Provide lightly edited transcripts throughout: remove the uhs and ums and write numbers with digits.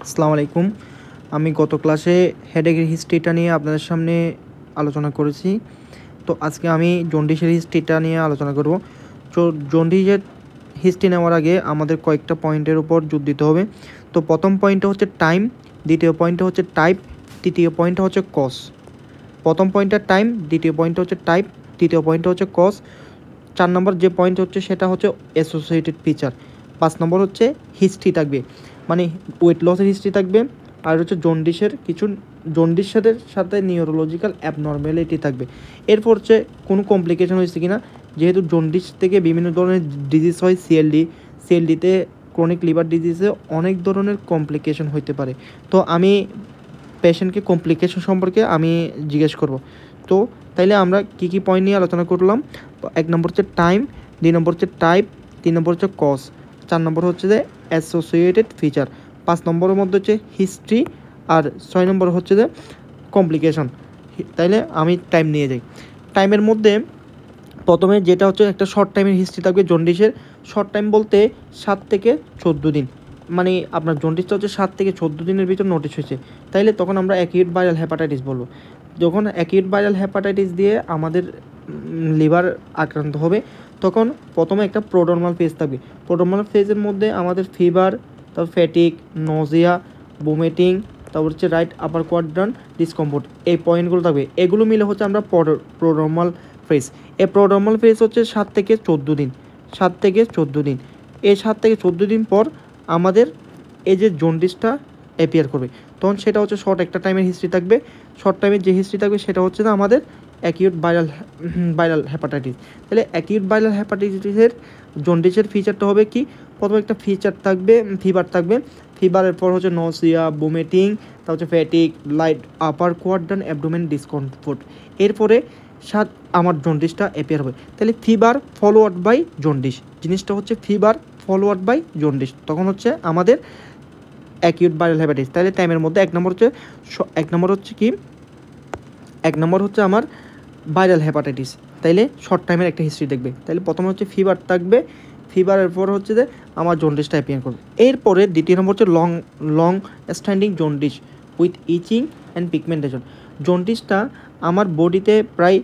আসসালামু আলাইকুম। আমি গত ক্লাসে হেডেকের হিস্ট্রিটা নিয়ে আপনাদের সামনে আলোচনা করেছি। তো আজকে আমি জন্ডিসের হিস্ট্রিটা নিয়ে আলোচনা করব। তো জন্ডিসের হিস্ট্রি নেওয়ার আগে আমাদের কয়েকটা পয়েন্টের উপর জোর দিতে হবে। তো প্রথম পয়েন্টটা হচ্ছে টাইম, দ্বিতীয় পয়েন্টটা হচ্ছে টাইপ, তৃতীয় পয়েন্টটা হচ্ছে কজ। প্রথম পয়েন্টটা টাইম, দ্বিতীয় পয়েন্টটা হচ্ছে টাইপ, তৃতীয় পয়েন্টটা হচ্ছে কজ। 4 নম্বর যে পয়েন্ট হচ্ছে সেটা হচ্ছে অ্যাসোসিয়েটেড ফিচার। 5 নম্বর হচ্ছে হিস্ট্রি থাকবে, মানে ওয়েট লসের হিস্ট্রি থাকবে। আর হচ্ছে জন্ডিসের কিছু জন্ডিসের সাথে নিউরোলজিক্যাল অ্যাবনর্ম্যালিটি থাকবে। এরপর হচ্ছে কোনো কমপ্লিকেশন হয়েছে কিনা, যেহেতু জন্ডিস থেকে বিভিন্ন ধরনের ডিজিজ হয়। সিএলডিতে ক্রনিক লিভার ডিজিজে অনেক ধরনের কমপ্লিকেশন হতে পারে। তো আমি পেশেন্টকে কমপ্লিকেশন সম্পর্কে আমি জিজ্ঞেস করব। তো তাইলে আমরা কি কি পয়েন্ট নিয়ে আলোচনা করলাম? 1 নম্বর হচ্ছে টাইম, 2 নম্বর হচ্ছে টাইপ, 3 নম্বর হচ্ছে কজ, 4 নম্বর হচ্ছে যে অ্যাসোসিয়েটেড ফিচার, 5 নম্বরের মধ্যে হচ্ছে হিস্ট্রি, আর 6 নম্বর হচ্ছে যে কমপ্লিকেশন। তাইলে আমি টাইম নিয়ে যাই। টাইমের মধ্যে প্রথমে যেটা হচ্ছে একটা শর্ট টাইমের হিস্ট্রি থাকবে জন্ডিসের। শর্ট টাইম বলতে 7 থেকে 14 দিন, মানে আপনার জন্ডিসটা হচ্ছে 7 থেকে 14 দিনের ভিতর নোটিশ হয়েছে, তাইলে তখন আমরা অ্যাকিউট ভাইরাল হেপাটাইটিস বলবো। যখন অ্যাকিউট ভাইরাল হেপাটাইটিস দিয়ে আমাদের লিভার আক্রান্ত হবে, তখন প্রথমে একটা প্রোড্রোমাল ফেজ থাকবে। প্রোড্রোমাল ফেজের মধ্যে আমাদের ফিভার, তারপর ফ্যাটিক, নজিয়া, ভমিটিং, তারপর হচ্ছে রাইট আপার কোয়াড্রান্ট ডিসকমফোর্ট, এই পয়েন্টগুলো থাকবে। এগুলো মিলে হচ্ছে আমরা প্রোড্রোমাল ফেজ। এই প্রোড্রোমাল ফেজ হচ্ছে 7 থেকে 14 দিন। 7 থেকে 14 দিন, এই 7 থেকে 14 দিন পর আমাদের এই যে জন্ডিসটা অ্যাপিয়ার করবে, তখন সেটা হচ্ছে শর্ট একটা টাইমের হিস্ট্রি থাকবে। শর্ট টাইমের যে হিস্ট্রি থাকবে সেটা হচ্ছে না আমাদের অ্যাকিউট ভাইরাল হেপাটাইটিস। তাহলে অ্যাকিউট ভাইরাল হেপাটাইটিসের জন্ডিসের ফিচারটা হবে কি? প্রথমে একটা ফিচার থাকবে, ফিভার থাকবে। ফিভারের পর হচ্ছে নজিয়া, ভমিটিং, তারপর হচ্ছে ফ্যাটিক, লাইট আপার কোয়াড্রান্ট অ্যাবডোমেন ডিসকমফোর্ট। এরপরে আমার জন্ডিসটা অ্যাপিয়ার হবে। তাহলে ফিভার ফলোয়ার্ড বাই জন্ডিস, জিনিসটা হচ্ছে ফিভার ফলোয়ার্ড বাই জন্ডিস, তখন হচ্ছে আমাদের অ্যাকিউট ভাইরাল হেপাটাইটিস। তাহলে টাইমের মধ্যে এক নম্বর হচ্ছে কি, 1 নম্বর হচ্ছে আমার ভাইরাল হেপাটাইটিস। তাইলে শর্ট টাইমের একটা হিস্ট্রি দেখবে। তাহলে প্রথমে হচ্ছে ফিভার থাকবে, ফিভারের পর হচ্ছে যে আমার জন্ডিসটা অ্যাপিয়ার করবে। এরপরে দ্বিতীয় নম্বর হচ্ছে long standing jaundice with itching and pigmentation. জন্ডিসটা আমার বডিতে প্রায়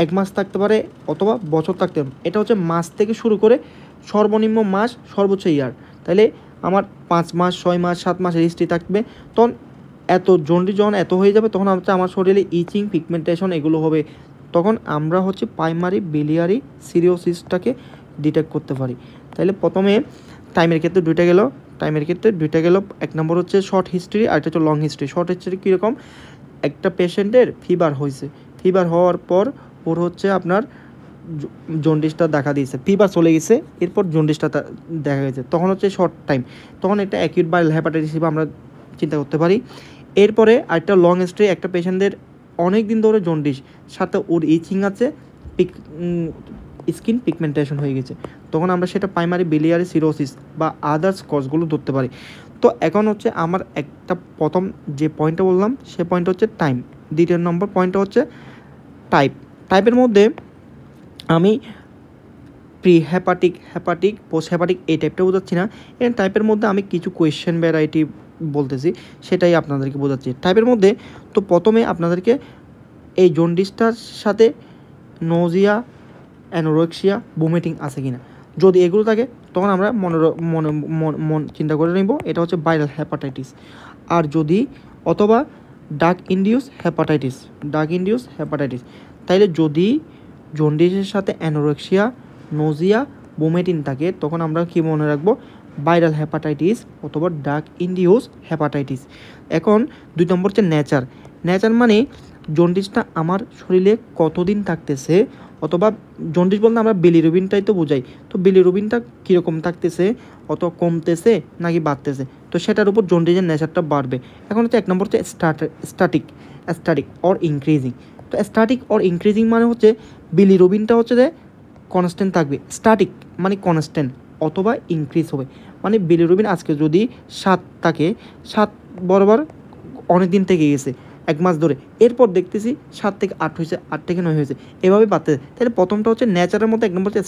1 মাস থাকতে পারে অথবা বছর থাকতে পারে। এটা হচ্ছে মাস থেকে শুরু করে সর্বনিম্ন মাস, সর্বোচ্চ ইয়ার। তাহলে আমার 5 মাস, 6 মাস, 7 মাসের হিস্ট্রি থাকবে। তখন এত জন্ডিস যখন এত হয়ে যাবে, তখন হচ্ছে আমার শরীরে ইচিং, পিগমেন্টেশন এগুলো হবে। তখন আমরা হচ্ছে প্রাইমারি বিলিয়ারি সিরিওসিসটাকে ডিটেক্ট করতে পারি। তাহলে প্রথমে টাইমের ক্ষেত্রে দুইটা গেল। 1 নম্বর হচ্ছে শর্ট হিস্ট্রি, আর একটা হচ্ছে লং হিস্ট্রি। শর্ট হিস্ট্রি কীরকম? একটা পেশেন্টের ফিভার হয়েছে, ফিভার হওয়ার পর ওর হচ্ছে আপনার জন্ডিসটা দেখা দিয়েছে, ফিভার চলে গেছে, এরপর জন্ডিসটা দেখা গেছে, তখন হচ্ছে শর্ট টাইম, তখন একটা অ্যাকিউট ভাইরাল হেপাটাইটিস হিসেবে আমরা চিন্তা করতে পারি। এরপরে আরেকটা লং স্টে, একটা পেশেন্টের অনেক দিন ধরে জন্ডিস, সাথে ওর ইচিং আছে, স্কিন পিগমেন্টেশন হয়ে গেছে, তখন আমরা সেটা প্রাইমারি বিলিয়ারি সিরোসিস বা আদার্স কজগুলো ধরতে পারি। তো এখন হচ্ছে আমার একটা প্রথম যে পয়েন্টটা বললাম সে পয়েন্ট হচ্ছে টাইম। দ্বিতীয় নম্বর পয়েন্টটা হচ্ছে টাইপের মধ্যে আমি প্রি হেপাটিক, পোস্ট হেপাটিক এই টাইপটা বোঝাচ্ছি না। এই টাইপের মধ্যে আমি কিছু কোয়েশ্চেন ভ্যারাইটি বলতেছি, সেটাই আপনাদেরকে বোঝাচ্ছি টাইপের মধ্যে। তো প্রথমে আপনাদেরকে এই জন্ডিসটার সাথে নজিয়া, অ্যানোরেক্সিয়া, ভমিটিং আছে কিনা, যদি এগুলো থাকে তখন আমরা চিন্তা করে নেব এটা হচ্ছে ভাইরাল হেপাটাইটিস। আর যদি অথবা ড্রাগ ইনডিউস হেপাটাইটিস, তাইলে যদি জন্ডিসের সাথে অ্যানোরেক্সিয়া, নজিয়া, ভমিটিং থাকে, তখন আমরা কি মনে রাখবো? ভাইরাল হেপাটাইটিস অথবা ড্রাগ ইনডিউস হেপাটাইটিস। এখন 2 নম্বর হচ্ছে নেচার মানে জন্ডিসটা আমার শরীরে কতদিন থাকতেছে, অথবা জন্ডিস বলতে আমরা বিলিরুবিনটাই তো বোঝাই। তো বিলিরুবিনটা কীরকম থাকতেছে, অত কমতেছে নাকি বাড়তেছে, তো সেটার উপর জন্ডিসের নেচারটা বাড়বে। এখন হচ্ছে 1 নম্বর হচ্ছে স্ট্যাটিক অর ইনক্রিজিং। তো স্ট্যাটিক অর ইনক্রিজিং মানে হচ্ছে বিলিরুবিনটা হচ্ছে যে কনস্ট্যান্ট থাকবে, স্ট্যাটিক মানে কনস্ট্যান্ট, অথবা ইনক্রিজ হবে। মানে বিলিরুবিন আজকে যদি 7 থাকে, 7 বরাবর অনেক দিন থেকে গেছে 1 মাস ধরে, এরপর দেখতেছি 7 থেকে 8 হয়েছে, 8 থেকে 9 হয়েছে, এভাবে বাড়তে। তাহলে প্রথমটা হচ্ছে নেচারের মধ্যে, 1 নম্বর হচ্ছে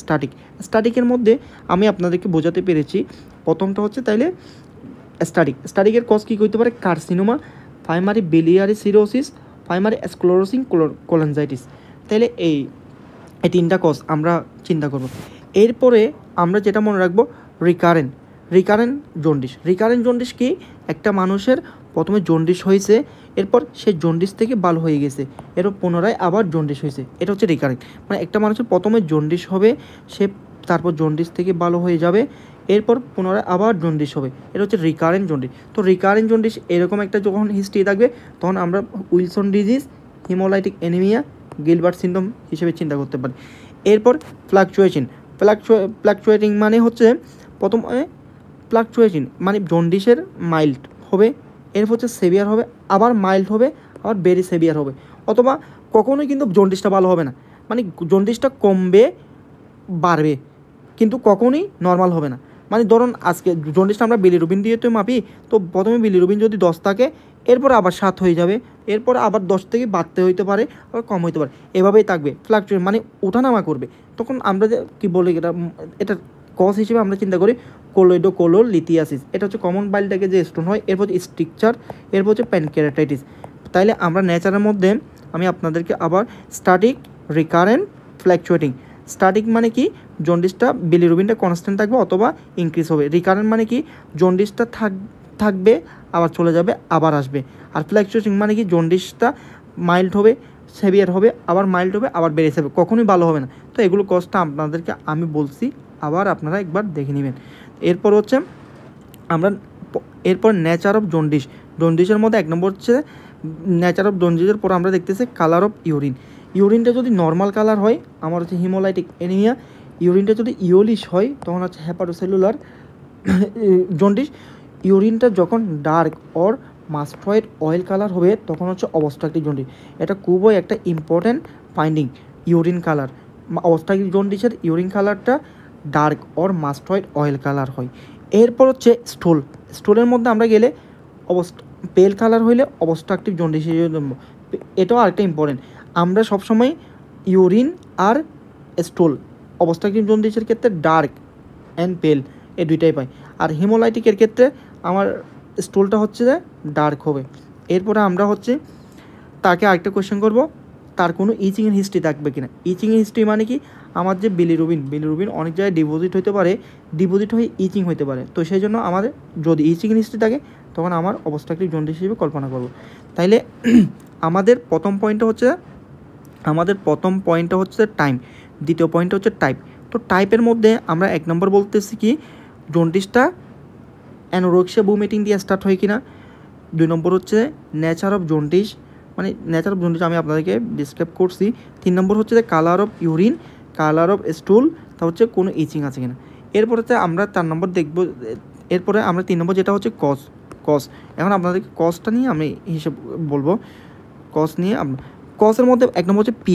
স্ট্যাটিকের মধ্যে আমি আপনাদেরকে বোঝাতে পেরেছি। প্রথমটা হচ্ছে তাইলে স্টাডিকের কজ কী করতে পারে? Carcinoma, primary biliary cirrhosis, primary sclerosing cholangitis. তাহলে এই তিনটা কজ আমরা চিন্তা করব। এরপরে আমরা যেটা মনে রাখবো, রিকারেন্ট জন্ডিস কি? একটা মানুষের প্রথমে জন্ডিস হয়েছে, এরপর সে জন্ডিস থেকে ভালো হয়ে গেছে, এরপর পুনরায় আবার জন্ডিস হয়েছে, এটা হচ্ছে রিকারেন্ট। মানে একটা মানুষের প্রথমে জন্ডিস হবে, সে তারপর জন্ডিস থেকে ভালো হয়ে যাবে, এরপর পুনরায় আবার জন্ডিস হবে, এটা হচ্ছে রিকারেন্ট জন্ডিস। তো রিকারেন্ট জন্ডিস এরকম একটা যখন হিস্ট্রি থাকবে, তখন আমরা Wilson disease, haemolytic anaemia, Gilbert syndrome হিসেবে চিন্তা করতে পারি। এরপর ফ্লাকচুয়েটিং মানে হচ্ছে প্রথমে ফ্লাকচুয়েটিং মানে জন্ডিসের মাইল্ড হবে, এরপর হচ্ছে সেভিয়ার হবে, আবার মাইল্ড হবে, আবার ভেরি সেভিয়ার হবে, অথবা কখনোই কিন্তু জন্ডিসটা ভালো হবে না, মানে জন্ডিসটা কমবে বাড়বে, কিন্তু কখনোই নর্মাল হবে না। মানে ধরুন আজকে জন্ডিসটা আমরা বিলিরুবিন দিয়ে তো মাপি, তো প্রথমে বিলিরুবিন যদি 10 থাকে, এরপর আবার 7 হয়ে যাবে, এরপর আবার 10 থেকে বাড়তে হইতে পারে, আবার কম হইতে পারে, এভাবেই থাকবে ফ্লাকচুয়েট মানে ওঠানামা করবে। তখন আমরা যে কী বলি, এটা কজ হিসেবে আমরা চিন্তা করি কোলোইডোকোলোলিথিয়াসিস, এটা হচ্ছে কমন বাইল থেকে যে স্টোন হয়, এরপর স্ট্রিকচার, এরপর হচ্ছে প্যানক্রিয়াটাইটিস। তাইলে আমরা নেচারের মধ্যে আমি আপনাদেরকে আবার স্ট্যাটিক, রিকারেন্ট, ফ্ল্যাকচুয়েটিং। স্ট্যাটিক মানে কি? জন্ডিসটা বিলিরুবিনটা কনস্ট্যান্ট থাকবে অথবা ইনক্রিজ হবে। রিকারেন্ট মানে কি? জন্ডিসটা থাকবে, আবার চলে যাবে, আবার আসবে। আর ফ্ল্যাকচুয়েটিং মানে কি? জন্ডিসটা মাইল্ড হবে, সেভিয়ার হবে, আবার মাইল্ড হবে, আবার বেড়ে যাবে, কখনোই ভালো হবে না। তো এগুলো কজটা আপনাদেরকে আমি বলছি, আবার আপনারা একবার দেখে নেবেন। এরপর হচ্ছে আমরা নেচার অফ জন্ডিসের মধ্যে 1 নম্বর হচ্ছে নেচার অফ জন্ডিসের পর আমরা দেখতেছি কালার অফ ইউরিনটা যদি নর্মাল কালার হয় আমার হচ্ছে হিমোলাইটিক অ্যানিমিয়া, ইউরিনটা যদি ইয়োলিশ হয় তখন হচ্ছে হেপাটোসেলুলার জন্ডিস, ইউরিনটা যখন dark or mustard oil colour হবে তখন হচ্ছে অবস্ট্রাকটিভ জন্ডিস। এটা খুবই একটা important finding, urine colour. Obstructive জন্ডিসের ইউরিন কালারটা dark or mustard oil colour হয়। এরপর হচ্ছে স্টোলের মধ্যে আমরা গেলে পেল কালার হইলে অবস্ট্রাকটিভ জন্ডিস হিসেবে, এটাও আরেকটা ইম্পর্টেন্ট। আমরা সবসময় ইউরিন আর স্টোল অবস্ট্রাকটিভ জন্ডিসের ক্ষেত্রে ডার্ক অ্যান্ড পেল এই দুইটাই পাই, আর হিমোলাইটিকের ক্ষেত্রে আমার স্টোলটা হচ্ছে যে ডার্ক হবে। এরপরে আমরা হচ্ছে তাকে আরেকটা কোয়েশ্চেন করব, তার কোনো ইচিংয়ের হিস্ট্রি থাকবে কিনা। ইচিংয়ের হিস্ট্রি মানে কি? আমার যে বিলিরুবিন অনেক জায়গায় ডিপোজিট হতে পারে, ডিপোজিট হয়ে ইচিং হতে পারে, তো সেই জন্য আমাদের যদি ইচিংয়ের হিস্ট্রি থাকে তখন আমার অবস্ট্রাকটিভ জন্ডিস হিসেবে কল্পনা করব। তাইলে আমাদের প্রথম পয়েন্টটা হচ্ছে টাইম, দ্বিতীয় পয়েন্টটা হচ্ছে টাইপ। তো টাইপের মধ্যে আমরা 1 নম্বর বলতেছি কি জন্ডিসটা অ্যানোরেক্সিয়া বুমিটিং দিয়ে স্টার্ট হয় কিনা। 2 নম্বর হচ্ছে নেচার অফ জন্ডিস, মানে নেচার অফ জন্ডিস আমি আপনাদেরকে ডিসক্রাইব করছি। 3 নম্বর হচ্ছে colour of urine, colour of স্টুল, তা হচ্ছে কোনো ইচিং আছে কিনা। এরপর হচ্ছে আমরা 4 নম্বর দেখব। এরপরে আমরা 3 নম্বর যেটা হচ্ছে কজ। এখন আপনাদেরকে কজটা নিয়ে আমি হিসেব বলবো। কজ নিয়ে কজের মধ্যে 1 নম্বর হচ্ছে প্রি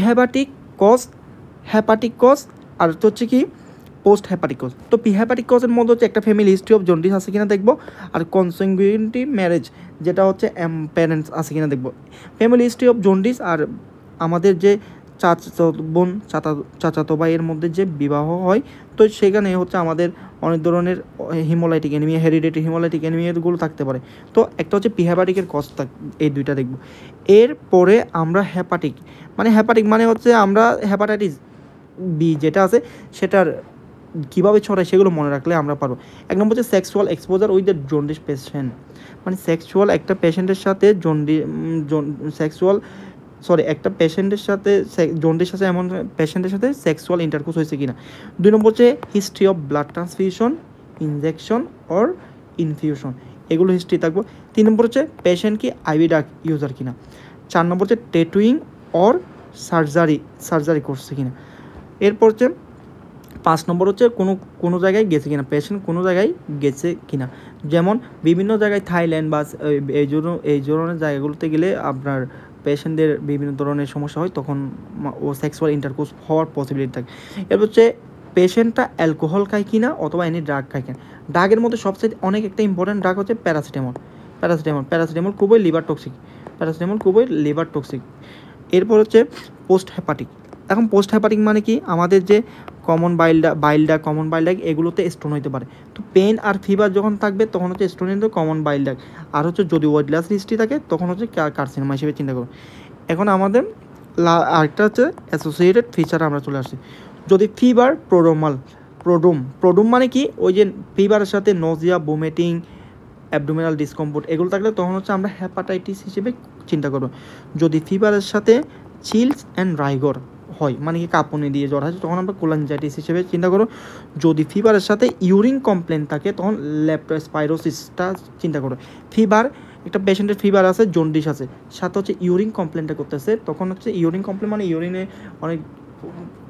হেপাটিক কজ, আর হচ্ছে কি পোস্ট হেপাটিক কজ। তো প্রি হেপাটিক কজের মধ্যে হচ্ছে একটা ফ্যামিলি হিস্ট্রি অফ জন্ডিস আছে কিনা দেখবো, আর কনসেঙ্গুইনিটি ম্যারেজ যেটা হচ্ছে প্যারেন্টস আছে কিনা দেখবো। ফ্যামিলি হিস্ট্রি অফ জন্ডিস আর আমাদের যে চাচাতো ভাইয়ের মধ্যে যে বিবাহ হয়, তো সেখানে হচ্ছে আমাদের অনেক ধরনের হিমোলাইটিক অ্যানিমিয়া, হেরিডিটি হিমোলাইটিক অ্যানিমিয়াগুলো থাকতে পারে। তো একটা হচ্ছে প্রি হেপাটিকের কজ, এই দুইটা দেখব। এরপরে আমরা হেপাটিক মানে হচ্ছে আমরা হেপাটাইটিস বি যেটা আছে সেটার কীভাবে ছড়ায় সেগুলো মনে রাখলে আমরা পারবো। 1 নম্বর হচ্ছে sexual exposure with the jaundice patient, মানে সেক্সুয়াল একটা পেশেন্টের সাথে একটা পেশেন্টের সাথে জন্ডিস আছে এমন পেশেন্টের সাথে সেক্সুয়াল ইন্টারকোর্স হয়েছে কিনা। 2 নম্বর হচ্ছে history of blood transfusion, injection or infusion, এগুলো হিস্ট্রি থাকবো। 3 নম্বর হচ্ছে পেশেন্ট কি আইভি ড্রাগ ইউজার কিনা। 4 নম্বর হচ্ছে ট্যাটুইং অর সার্জারি করছে কিনা। এরপর হচ্ছে 5 নম্বর হচ্ছে কোনো জায়গায় গেছে কিনা, পেশেন্ট কোনো জায়গায় গেছে কিনা। যেমন বিভিন্ন জায়গায় থাইল্যান্ড বা এই ধরনের জায়গাগুলোতে গেলে আপনার পেশেন্টদের বিভিন্ন ধরনের সমস্যা হয়, তখন ও সেক্সুয়াল ইন্টারকোর্স হওয়ার পসিবিলিটি থাকে। এরপর হচ্ছে পেশেন্টটা অ্যালকোহল খায় কিনা অথবা এনি ড্রাগ খায় কিনা। ড্রাগের মধ্যে সবচেয়ে অনেক একটা ইম্পর্টেন্ট ড্রাগ হচ্ছে প্যারাসিটামল খুবই লিভার টক্সিক। এরপর হচ্ছে পোস্ট হেপাটিক এখন পোস্ট হেপাটিক মানে কি, আমাদের যে কমন বাইল ডাক এগুলোতে স্টোন হতে পারে। তো পেন আর ফিভার যখন থাকবে তখন হচ্ছে স্টোন ইন দ্য কমন বাইল ডাক। আর হচ্ছে যদি ওয়েট লস হিস্ট্রি থাকে তখন হচ্ছে কার্সিনোমা হিসেবে চিন্তা করো। এখন আমাদের আরেকটা হচ্ছে অ্যাসোসিয়েটেড ফিচার আমরা চলে আসছি। যদি ফিভার প্রোড্রোম মানে কি, ওই যে ফিভারের সাথে নজিয়া, ভমিটিং, অ্যাবডোমিনাল ডিসকমফোর্ট এগুলো থাকলে তখন হচ্ছে আমরা হেপাটাইটিস হিসেবে চিন্তা করব। যদি ফিভারের সাথে চিলস অ্যান্ড রাইগর হয়, মানে কি কাঁপুনি দিয়ে জ্বর আছে, তখন আমরা কোলাঞ্জাইটিস হিসেবে চিন্তা করো। যদি ফিভারের সাথে ইউরিন কমপ্লেন থাকে তখন লেপ্টোস্পাইরোসিসটা চিন্তা করো। ফিভার, একটা পেশেন্টের ফিভার আছে, জন্ডিস আছে, সাথে হচ্ছে ইউরিন কমপ্লেনটা করতেছে, তখন হচ্ছে ইউরিন কমপ্লেন মানে ইউরিনে অনেক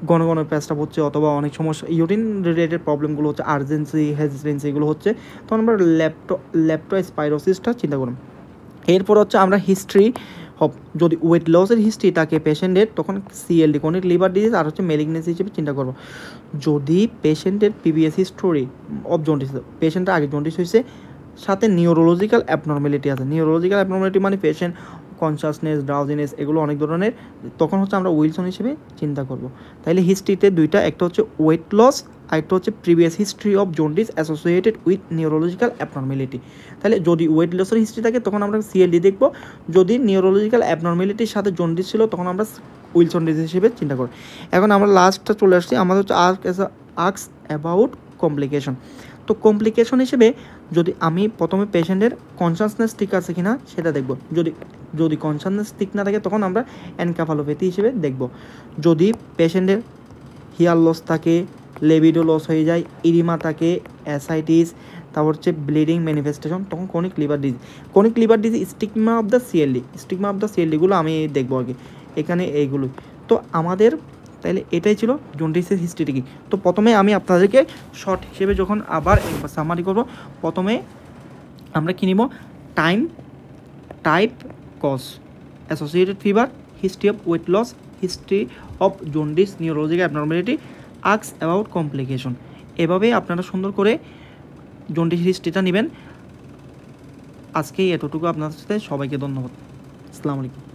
ঘন ঘন পেস্টাপ হচ্ছে, অথবা অনেক সমস্যা ইউরিন রিলেটেড প্রবলেমগুলো হচ্ছে, আর্জেন্সি, হেজিটেন্সি এগুলো হচ্ছে, তখন আমরা লেপ্টোস্পাইরোসিসটা চিন্তা করুন। এরপর হচ্ছে আমরা হিস্ট্রি যদি ওয়েট লসের হিস্ট্রি থাকে পেশেন্টের, তখন সিএলডি, ক্রনিক লিভার ডিজিজ আর হচ্ছে মেলিগনেন্সি হিসেবে চিন্তা করবো। যদি পেশেন্টের প্রিভিয়াস হিস্টোরি অফ জন্ডিস, পেশেন্টের আগে জন্ডিস হয়েছে, সাথে নিউরোলজিক্যাল অ্যাবনর্মালিটি আছে। নিউরোলজিক্যাল অ্যাবনর্মালিটি মানে পেশেন্ট কনসাসনেস, ড্রাউজিনেস এগুলো অনেক ধরনের, তখন হচ্ছে আমরা উইলসন হিসেবে চিন্তা করব। তাইলে হিস্ট্রিতে দুইটা, একটা হচ্ছে ওয়েট লস আর একটা হচ্ছে previous history of jaundice associated with neurological abnormality. তাহলে যদি ওয়েট লসের হিস্ট্রি থাকে তখন আমরা সিএলডি দেখব, যদি নিউরোলজিক্যাল অ্যাবনর্মালিটির সাথে জন্ডিস ছিল তখন আমরা উইলসন ডিজিজ হিসেবে চিন্তা করব। এখন আমরা লাস্টটা চলে আসছি, আমাদের হচ্ছে আস্ক অ্যাবাউট কমপ্লিকেশন। তো কমপ্লিকেশন হিসেবে যদি আমি প্রথমে পেশেন্টের কনসাসনেস ঠিক আছে কিনা সেটা দেখব। যদি কনসাসনেস ঠিক না থাকে তখন আমরা এনকেফালোপ্যাথি হিসেবে দেখব। যদি পেশেন্টের হিয়ার লস থাকে, লেবিডো লস হয়ে যায়, ইরিমা থাকে, অ্যাসাইটিস, তারপর হচ্ছে ব্লিডিং ম্যানিফেস্টেশন, তখন chronic liver disease, stigma of the সিএলডিগুলো আমি দেখবো আর কি, এখানে এইগুলো। তো আমাদের তাইলে এটাই ছিল জন্ডিসের হিস্ট্রি কি। তো প্রথমে আমি আপনাদেরকে শর্ট হিসেবে যখন আবার একবার সামারি করব, প্রথমে আমরা কী নিব, type, cause, associated fever, history of weight loss, history of jaundice, neurological abnormality, ask about complication. এভাবেই আপনারা সুন্দর করে জন্ডিস হিস্ট্রিটা নেবেন। আজকেই এতটুকু আপনাদের সাথে, সবাইকে ধন্যবাদ। আসসালামু আলাইকুম।